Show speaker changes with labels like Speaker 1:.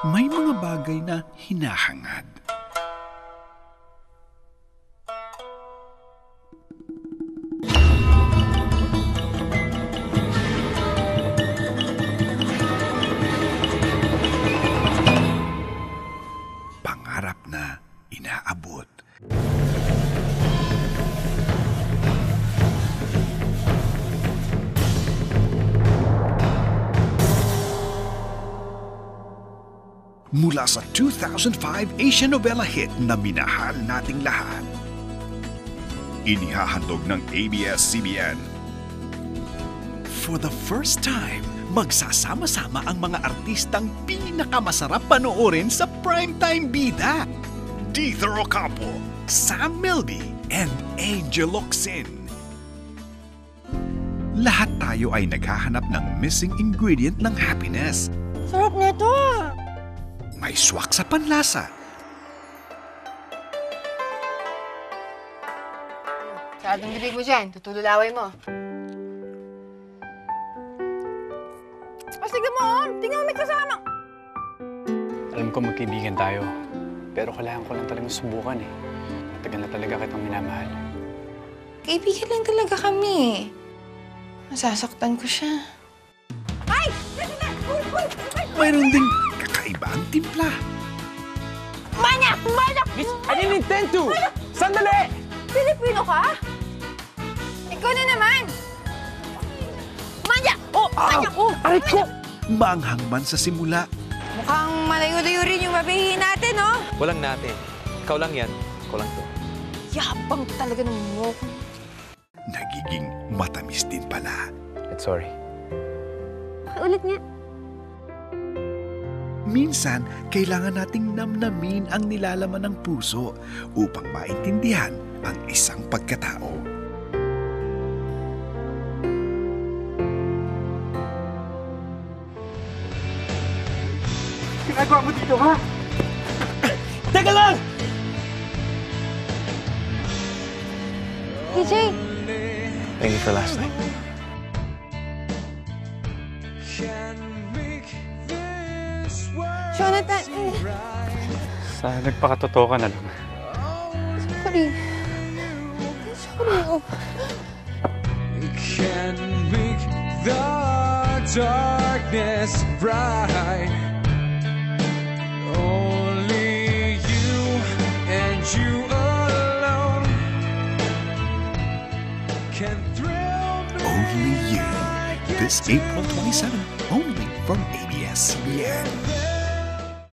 Speaker 1: may mga bagay na hinahangad. Pangarap na inaabot. Mula sa 2005 Asian novela hit na Minahal Nating Lahat. Inihahandog ng ABS-CBN. For the first time, magsasama-sama ang mga artistang pinakamasarap panoorin sa primetime bida. Dieter Ocampo, Sam Milby, and Angel Locsin. Lahat tayo ay naghahanap ng missing ingredient ng happiness.
Speaker 2: Sarap nito!
Speaker 1: May swak sa panlasa.
Speaker 2: Masyadong bibig mo dyan. Tutululaway mo. Sige mo, tingnan mo may kasama.
Speaker 3: Alam ko magkaibigan tayo, pero kailangan ko lang talagang subukan eh. Matagal na talaga kitang minamahal.
Speaker 2: Kaibigan lang talaga kami. Masasaktan ko siya. Ay!
Speaker 1: Mayroon ding kakaiba ang timpla.
Speaker 2: Manyak! Manyak!
Speaker 3: Miss, I didn't intend to! Sandali!
Speaker 2: Pilipino ka? Ikaw na naman! Manyak! Oh! Manyak! Oh!
Speaker 3: Aray ko!
Speaker 1: Maanghang man sa simula,
Speaker 2: Mukhang malayo-layo rin yung babihin natin, no?
Speaker 4: Walang natin. Ikaw lang yan. Ikaw lang to.
Speaker 2: Yabang talaga ng mo.
Speaker 1: nagiging matamis din pala.
Speaker 3: I'm sorry.
Speaker 2: Ulit nga.
Speaker 1: Minsan, kailangan nating namnamin ang nilalaman ng puso upang maintindihan ang isang pagkatao.
Speaker 3: Ginagawa mo dito, ha? Teka lang!
Speaker 2: DJ!
Speaker 3: Thank you for last night.
Speaker 2: Jonathan!
Speaker 3: Sana nagpakatotoo ka na lang.
Speaker 2: Sorry. Sorry.
Speaker 5: Can make the darkness bright. Only you and you alone can thrill me.
Speaker 1: Only You. This April 27, only from ABS-CBN.